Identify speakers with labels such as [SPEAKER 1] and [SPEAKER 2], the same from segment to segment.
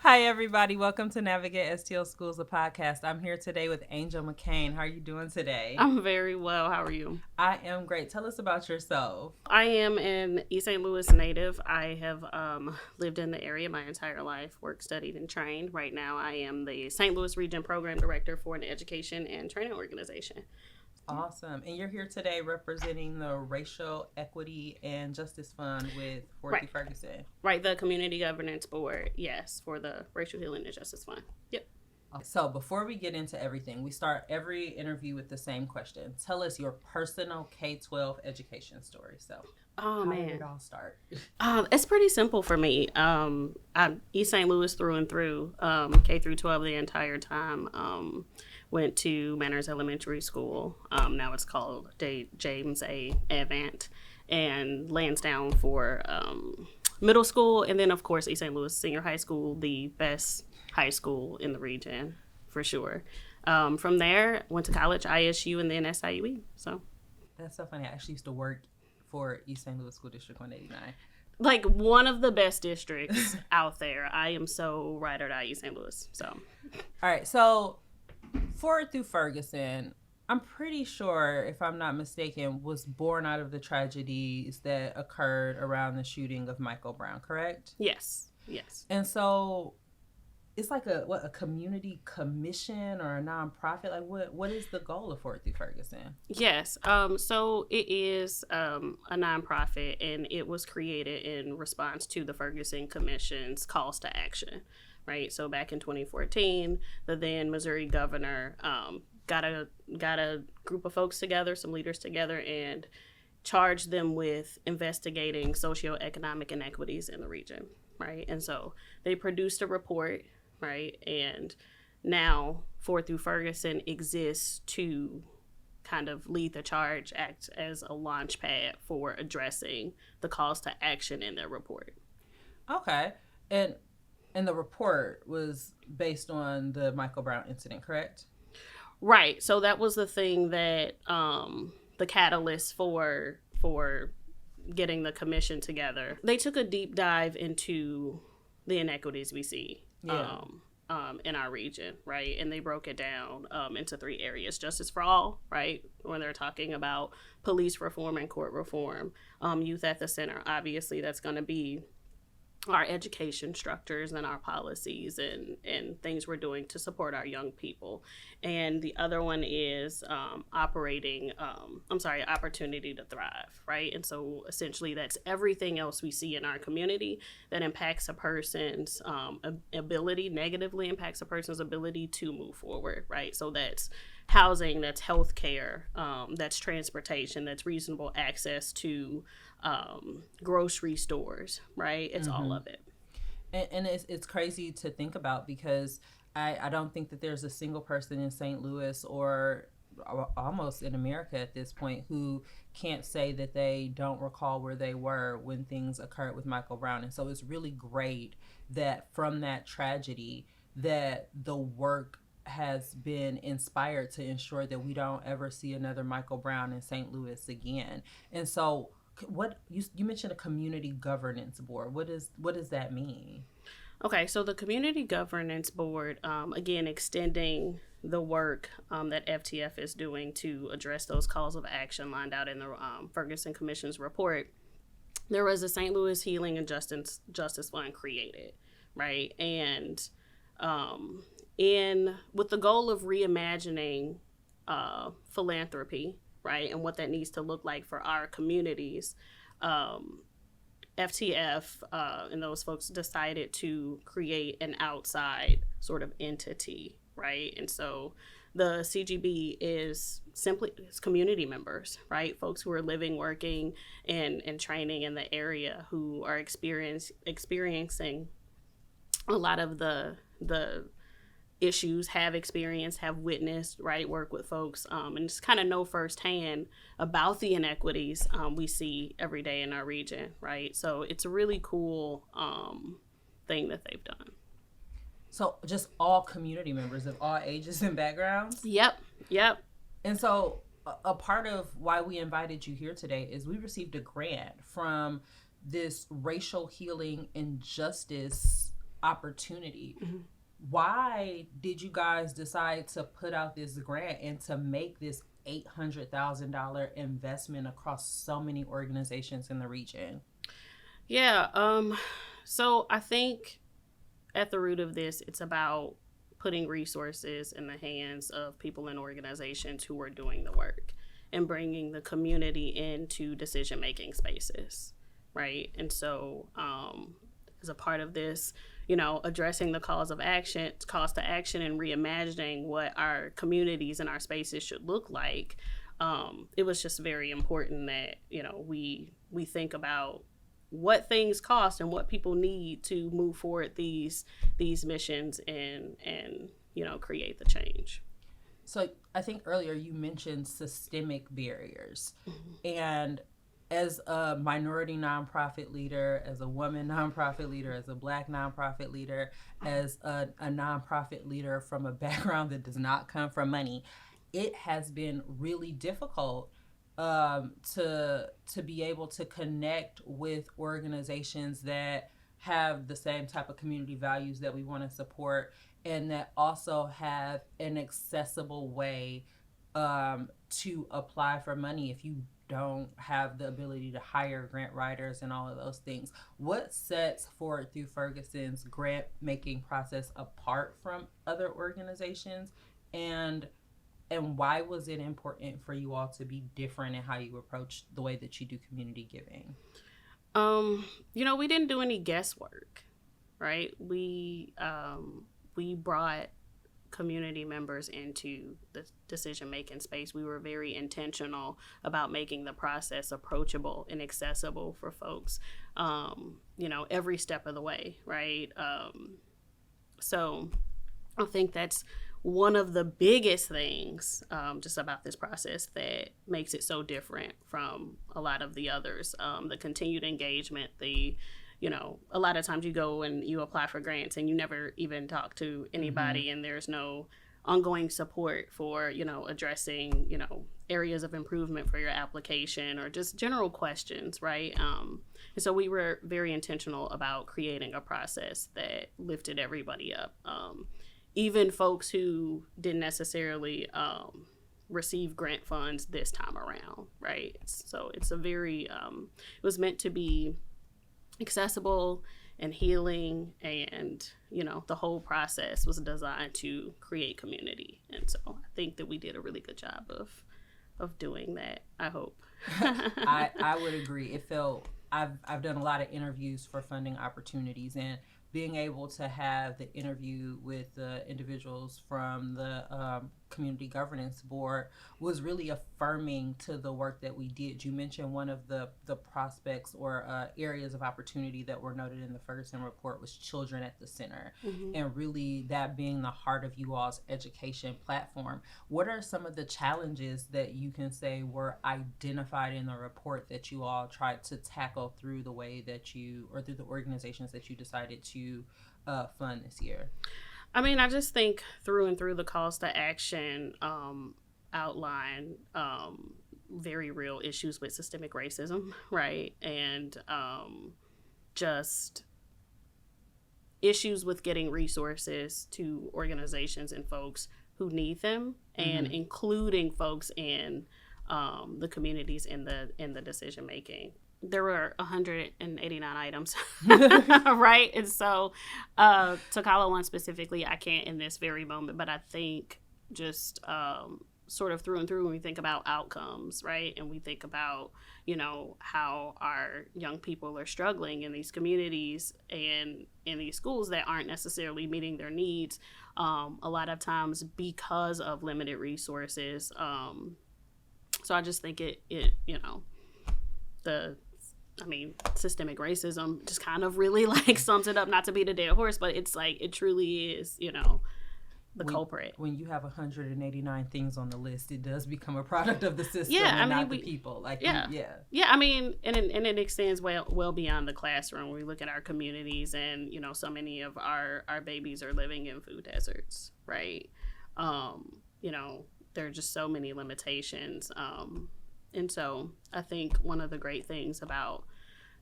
[SPEAKER 1] Hi, everybody. Welcome to Navigate STL Schools, the podcast. I'm here today with Angel McCain. How are you doing today?
[SPEAKER 2] I'm very well. How are you?
[SPEAKER 1] I am great. Tell us about yourself.
[SPEAKER 2] I am an East St. Louis native. I have lived in the area my entire life, worked, studied, and trained. Right now, I am the St. Louis Region Program Director for an education and training organization.
[SPEAKER 1] Awesome. And you're here today representing the Racial Equity and Justice Fund with Forward Through Ferguson.
[SPEAKER 2] Right, the Community Governance Board, yes, for the Racial Healing and Justice Fund. Yep.
[SPEAKER 1] So before we get into everything, we start every interview with the same question. Tell us your personal K-12 education story. So how did it all start?
[SPEAKER 2] It's pretty simple for me. I'm East St. Louis through and through, K through 12 the entire time. Went to Manners Elementary School. Now it's called James A. Avant, and Lansdowne for middle school. And then, of course, East St. Louis Senior High School, the best high school in the region, for sure. From there, went to college, ISU, and then SIUE. So
[SPEAKER 1] that's so funny. I actually used to work for East St. Louis School District 189.
[SPEAKER 2] Like one of the best districts out there. I am so ride or die East St. Louis. So,
[SPEAKER 1] all right. So Forward Through Ferguson, I'm pretty sure, if I'm not mistaken, was born out of the tragedies that occurred around the shooting of Michael Brown, correct?
[SPEAKER 2] Yes.
[SPEAKER 1] And so it's like a community commission or a nonprofit? Like what is the goal of Forward Through Ferguson?
[SPEAKER 2] Yes. So it is a nonprofit, and it was created in response to the Ferguson Commission's calls to action. Right. So back in 2014, the then Missouri governor got a group of folks together, some leaders together, and charged them with investigating socioeconomic inequities in the region. Right. And so they produced a report. Right. And now Forward Through Ferguson exists to kind of lead the charge, act as a launch pad for addressing the calls to action in their report.
[SPEAKER 1] Okay. And the report was based on the Michael Brown incident, correct?
[SPEAKER 2] Right. So that was the thing that the catalyst for getting the commission together. They took a deep dive into the inequities we see in our region, right? And they broke it down into 3 areas. Justice for all, right? When they're talking about police reform and court reform. Youth at the center. Obviously, that's going to be our education structures and our policies and things we're doing to support our young people. And the other one is opportunity to thrive, right? And so essentially that's everything else we see in our community that impacts a person's negatively impacts a person's ability to move forward, right? So that's housing, that's healthcare, that's transportation, that's reasonable access to grocery stores, right? It's all of it.
[SPEAKER 1] And it's crazy to think about because I don't think that there's a single person in St. Louis or almost in America at this point who can't say that they don't recall where they were when things occurred with Michael Brown. And so it's really great that from that tragedy that the work has been inspired to ensure that we don't ever see another Michael Brown in St. Louis again. And so what you mentioned a community governance board. What does that mean?
[SPEAKER 2] Okay, so the community governance board, again, extending the work that FTF is doing to address those calls of action lined out in the Ferguson Commission's report. There was a St. Louis Healing and Justice Fund created, right? And with the goal of reimagining philanthropy, right, and what that needs to look like for our communities, FTF and those folks decided to create an outside sort of entity, right? And so the CGB is simply community members, right? Folks who are living, working, and training in the area who are experiencing a lot of the issues, have experienced, have witnessed, right, work with folks, and just kind of know firsthand about the inequities we see every day in our region, right? So it's a really cool thing that they've done.
[SPEAKER 1] So just all community members of all ages and backgrounds?
[SPEAKER 2] Yep.
[SPEAKER 1] And so a part of why we invited you here today is we received a grant from this Racial Healing and Justice opportunity. Why did you guys decide to put out this grant and to make this $800,000 investment across so many organizations in the region?
[SPEAKER 2] Yeah, so I think at the root of this, it's about putting resources in the hands of people and organizations who are doing the work and bringing the community into decision-making spaces, right? And so as a part of this, addressing the cost to action and reimagining what our communities and our spaces should look like, it was just very important that, we think about what things cost and what people need to move forward these missions and create the change.
[SPEAKER 1] So I think earlier you mentioned systemic barriers. And as a minority nonprofit leader, as a woman nonprofit leader, as a Black nonprofit leader, as a nonprofit leader from a background that does not come from money, it has been really difficult to be able to connect with organizations that have the same type of community values that we want to support, and that also have an accessible way to apply for money if you don't have the ability to hire grant writers and all of those things. What sets Forward Through Ferguson's grant making process apart from other organizations, and why was it important for you all to be different in how you approach the way that you do community giving?
[SPEAKER 2] We didn't do any guesswork, right? We brought community members into the decision-making space. We were very intentional about making the process approachable and accessible for folks, every step of the way, right? So I think that's one of the biggest things just about this process that makes it so different from a lot of the others. The continued engagement, a lot of times you go and you apply for grants and you never even talk to anybody, and there's no ongoing support for, addressing, areas of improvement for your application or just general questions, right? And so we were very intentional about creating a process that lifted everybody up. Even folks who didn't necessarily receive grant funds this time around, right? So it's a very, it was meant to be accessible and healing, and, the whole process was designed to create community. And so I think that we did a really good job of doing that, I hope.
[SPEAKER 1] I would agree. It felt, I've done a lot of interviews for funding opportunities, and being able to have the interview with the individuals from the Community Governance Board was really affirming to the work that we did. You mentioned one of the prospects or areas of opportunity that were noted in the Ferguson report was children at the center, and really that being the heart of you all's education platform. What are some of the challenges that you can say were identified in the report that you all tried to tackle through the way that you, or through the organizations that you decided to fund this year?
[SPEAKER 2] I mean, I just think through and through the calls to action outline very real issues with systemic racism, right? And just issues with getting resources to organizations and folks who need them, and including folks in the communities in the decision making. There were 189 items, right? And so to call one specifically, I can't in this very moment, but I think just sort of through and through when we think about outcomes, right? And we think about, how our young people are struggling in these communities and in these schools that aren't necessarily meeting their needs, a lot of times because of limited resources. So I just think systemic racism just kind of really sums it up, not to beat a dead horse, but it's it truly is, the culprit.
[SPEAKER 1] When you have 189 things on the list, it does become a product of the system, not the people.
[SPEAKER 2] And it extends well beyond the classroom. We look at our communities, and so many of our babies are living in food deserts, right? There are just so many limitations. And so I think one of the great things about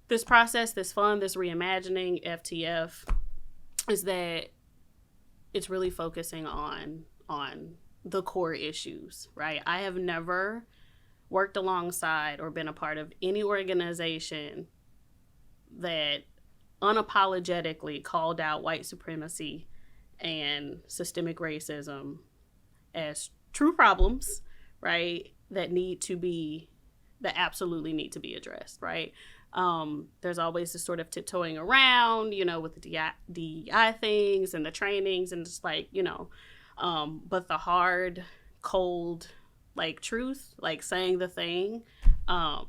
[SPEAKER 2] this process, this fund, this reimagining, FTF, is that it's really focusing on the core issues, right? I have never worked alongside or been a part of any organization that unapologetically called out white supremacy and systemic racism as true problems, right? That absolutely need to be addressed, right? There's always this sort of tiptoeing around, with the DEI things and the trainings and just like, but the hard, cold, like truth, like saying the thing. I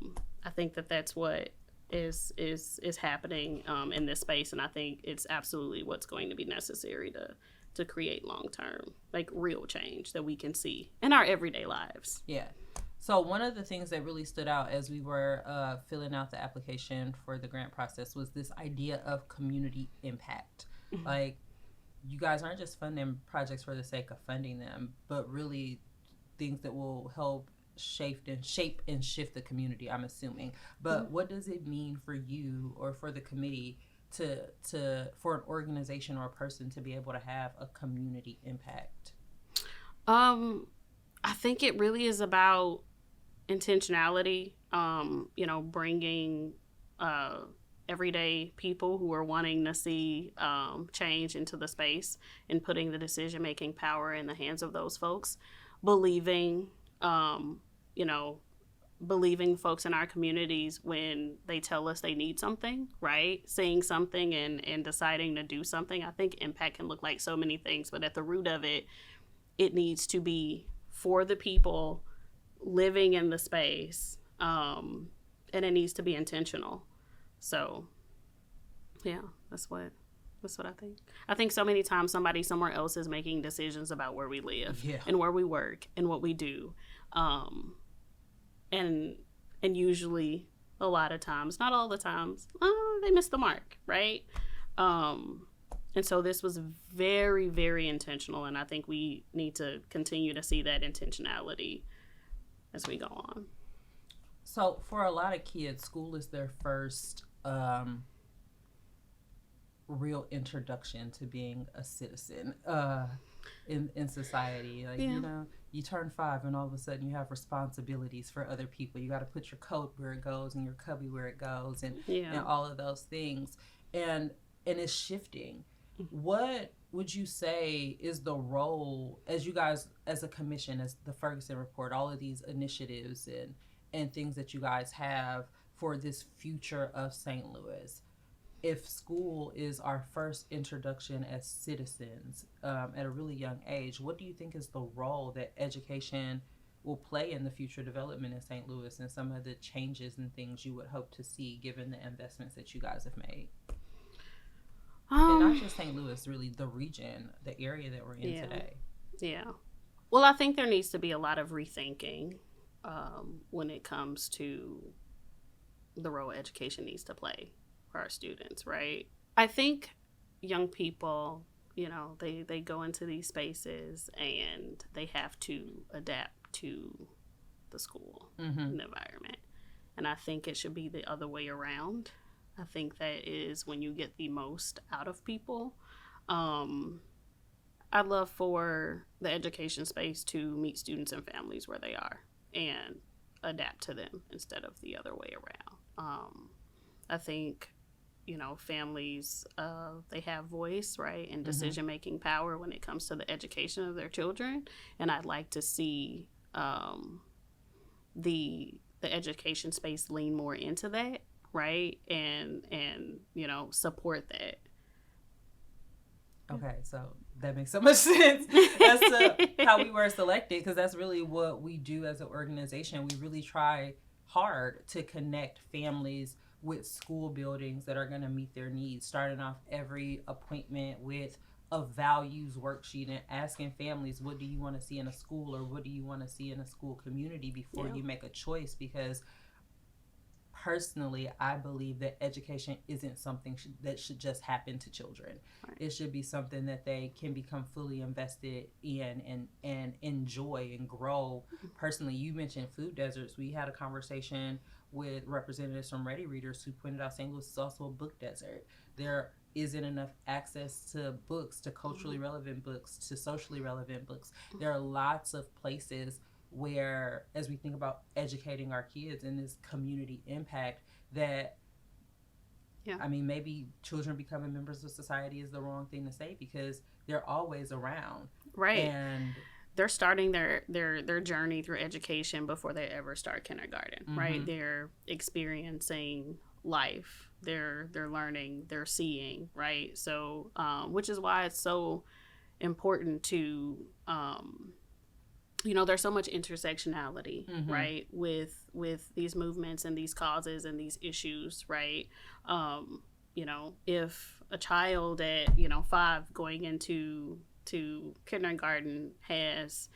[SPEAKER 2] think that's what is happening in this space, and I think it's absolutely what's going to be necessary to create long-term, like real change that we can see in our everyday lives.
[SPEAKER 1] Yeah. So one of the things that really stood out as we were filling out the application for the grant process was this idea of community impact. Mm-hmm. Like, you guys aren't just funding projects for the sake of funding them, but really things that will help shape and shift the community, I'm assuming. But mm-hmm. What does it mean for you or for the committee for an organization or a person to be able to have a community impact?
[SPEAKER 2] I think it really is about intentionality, bringing everyday people who are wanting to see change into the space and putting the decision-making power in the hands of those folks, believing folks in our communities when they tell us they need something, right? Saying something and deciding to do something. I think impact can look like so many things, but at the root of it, it needs to be for the people living in the space, and it needs to be intentional. So, yeah, that's what I think. I think so many times somebody somewhere else is making decisions about where we live and where we work and what we do, and usually a lot of times, not all the times, they miss the mark, right? And so this was very, very intentional, and I think we need to continue to see that intentionality as we go on.
[SPEAKER 1] So for a lot of kids, school is their first real introduction to being a citizen in society. Like, you turn 5 and all of a sudden you have responsibilities for other people. You got to put your coat where it goes and your cubby where it goes and all of those things. And it's shifting. What would you say is the role, as you guys, as a commission, as the Ferguson Report, all of these initiatives and things that you guys have for this future of St. Louis? If school is our first introduction as citizens at a really young age, what do you think is the role that education will play in the future development in St. Louis and some of the changes and things you would hope to see given the investments that you guys have made? And not just St. Louis, really the region, the area that we're in today.
[SPEAKER 2] Yeah. Well, I think there needs to be a lot of rethinking when it comes to the role education needs to play for our students, right? I think young people, they go into these spaces and they have to adapt to the school and the environment. And I think it should be the other way around. I think that is when you get the most out of people. I'd love for the education space to meet students and families where they are and adapt to them instead of the other way around. I think, families, they have voice, right, and decision-making power when it comes to the education of their children. And I'd like to see the education space lean more into that. Right, and support that.
[SPEAKER 1] Okay, so that makes so much sense as to how we were selected, because that's really what we do as an organization. We really try hard to connect families with school buildings that are going to meet their needs, starting off every appointment with a values worksheet and asking families, what do you want to see in a school, or what do you want to see in a school community before you make a choice? Because personally, I believe that education isn't something that should just happen to children. Right. It should be something that they can become fully invested in and enjoy and grow. Personally, you mentioned food deserts. We had a conversation with representatives from Ready Readers who pointed out St. Louis is also a book desert. There isn't enough access to books, to culturally relevant books, to socially relevant books. There are lots of places where, as we think about educating our kids and this community impact, that I mean, maybe children becoming members of society is the wrong thing to say, because they're always around.
[SPEAKER 2] Right.
[SPEAKER 1] And
[SPEAKER 2] they're starting their journey through education before they ever start kindergarten, right? They're experiencing life. They're learning, they're seeing, right? So, which is why it's so important to, there's so much intersectionality, right, with these movements and these causes and these issues, right? If a child at 5 going into kindergarten has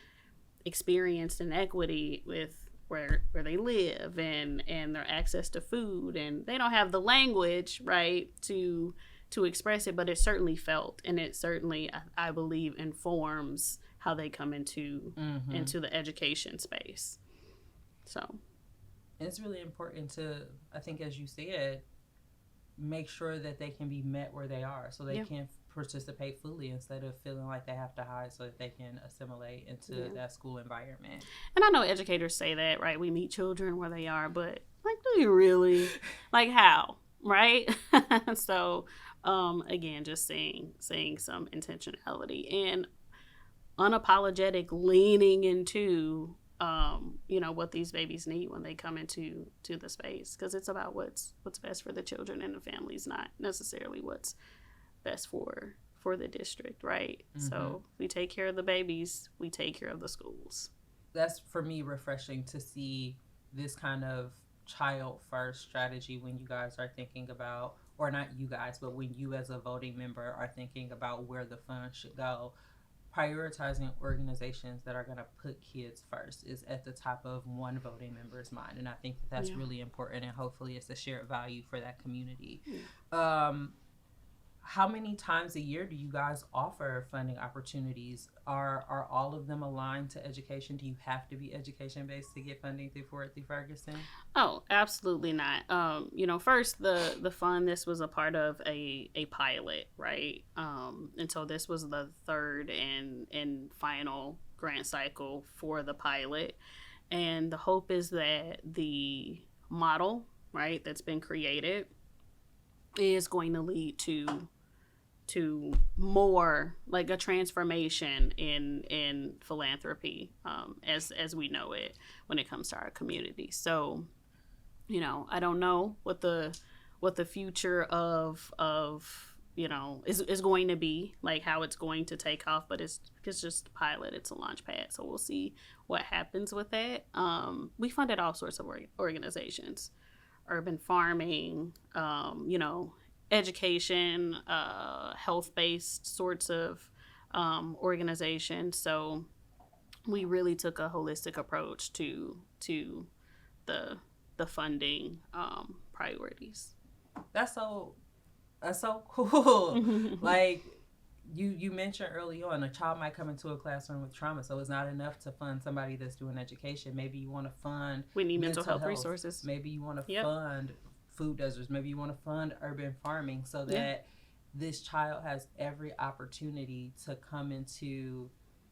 [SPEAKER 2] experienced inequity with where they live and their access to food, and they don't have the language, right, to express it, but it's certainly felt, and it certainly, I believe, informs how they come into the education space. So
[SPEAKER 1] it's really important to, I think, as you said, make sure that they can be met where they are, so they can participate fully, instead of feeling like they have to hide, so that they can assimilate into that school environment.
[SPEAKER 2] And I know educators say that, right? We meet children where they are, but like, do you really? Like, how? Right? So, again, just seeing some intentionality and unapologetic leaning into what these babies need when they come into the space, because it's about what's best for the children and the families, not necessarily what's best for the district, right? So we take care of the babies, we take care of the schools.
[SPEAKER 1] That's, for me, refreshing to see this kind of child first strategy when you guys are thinking about, or not you guys, but when you as a voting member are thinking about where the funds should go. Prioritizing organizations that are going to put kids first is at the top of one voting member's mind, and I think that's really important, and hopefully it's a shared value for that community. How many times a year do you guys offer funding opportunities? Are all of them aligned to education? Do you have to be education based to get funding through Forward Through Ferguson?
[SPEAKER 2] Oh, absolutely not. First, the fund, this was a part of a pilot, right? And so this was the third and final grant cycle for the pilot. And the hope is that the model, right, that's been created is going to lead to more, like, a transformation in philanthropy as we know it when it comes to our community. So, I don't know what the future of is going to be, like how it's going to take off, but it's just a pilot, it's a launch pad, so we'll see what happens with that. We funded all sorts of organizations, urban farming, education, health-based sorts of organizations. So we really took a holistic approach to the funding priorities.
[SPEAKER 1] That's so cool. Like you mentioned early on, a child might come into a classroom with trauma, so it's not enough to fund somebody that's doing education. Maybe you want to fund,
[SPEAKER 2] we need mental health resources.
[SPEAKER 1] Maybe you want to fund food deserts. Maybe you want to fund urban farming, so that this child has every opportunity to come into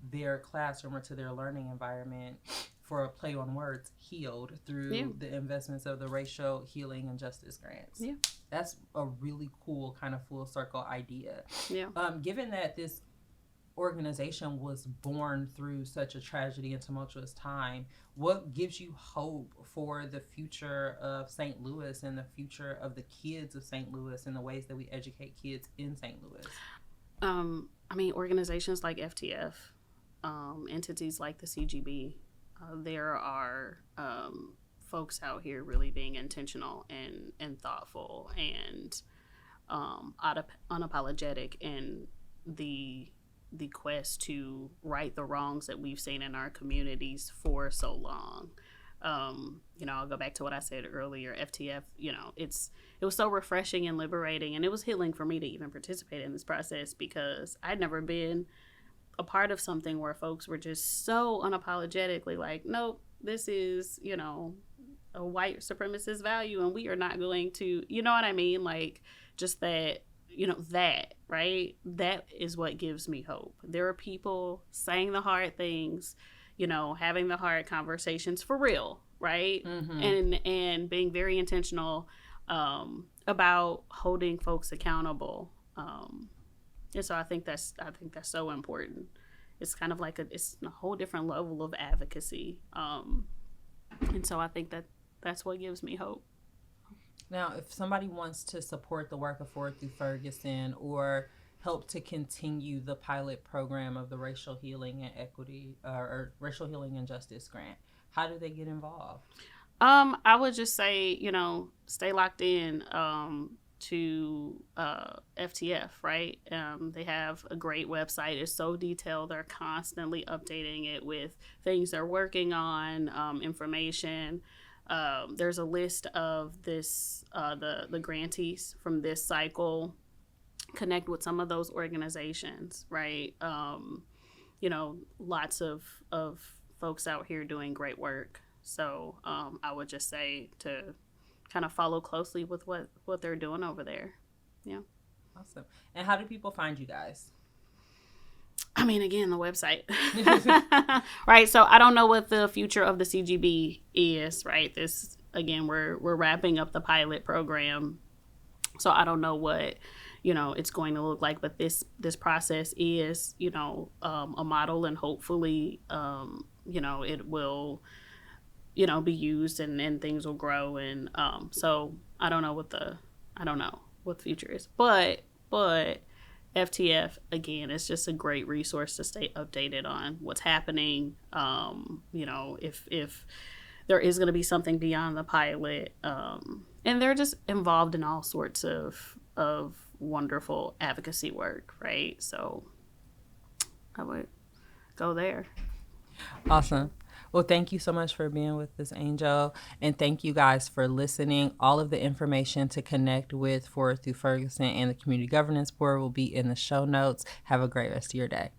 [SPEAKER 1] their classroom or to their learning environment, for a play on words, healed through the investments of the racial healing and justice grants. Yeah. That's a really cool kind of full circle idea. Yeah. Given that this organization was born through such a tragedy and tumultuous time, what gives you hope for the future of St. Louis and the future of the kids of St. Louis and the ways that we educate kids in St. Louis?
[SPEAKER 2] Organizations like FTF, entities like the CGB, there are folks out here really being intentional and thoughtful and unapologetic in the quest to right the wrongs that we've seen in our communities for so long. I'll go back to what I said earlier. FTF, it was so refreshing and liberating, and it was healing for me to even participate in this process, because I'd never been a part of something where folks were just so unapologetically like, nope, this is, a white supremacist value, and we are not going to, you know what I mean? Like, just that that, right? That is what gives me hope. There are people saying the hard things, having the hard conversations for real, right? And being very intentional about holding folks accountable. And so I think that's so important. It's kind of like it's a whole different level of advocacy. And so I think that's what gives me hope.
[SPEAKER 1] Now, if somebody wants to support the work of Forward Through Ferguson or help to continue the pilot program of the Racial Healing and Equity or Racial Healing and Justice Grant, how do they get involved?
[SPEAKER 2] I would just say, stay locked in to FTF, right? They have a great website. It's so detailed. They're constantly updating it with things they're working on, information. There's a list of the grantees from this cycle. Connect with some of those organizations, right? Lots of folks out here doing great work. So I would just say to kind of follow closely with what they're doing over there. Yeah.
[SPEAKER 1] Awesome. And how do people find you guys?
[SPEAKER 2] I mean, again, the website. Right. So I don't know what the future of the CGB is, right? This, again, we're wrapping up the pilot program. So I don't know what, it's going to look like, but this process is, a model, and hopefully, it will, be used and things will grow. And so I don't know what the future is, but FTF, again, is just a great resource to stay updated on what's happening. If there is going to be something beyond the pilot, and they're just involved in all sorts of wonderful advocacy work, right? So I would go there.
[SPEAKER 1] Awesome. Well, thank you so much for being with us, Angel. And thank you guys for listening. All of the information to connect with Forward Through Ferguson and the Community Governance Board will be in the show notes. Have a great rest of your day.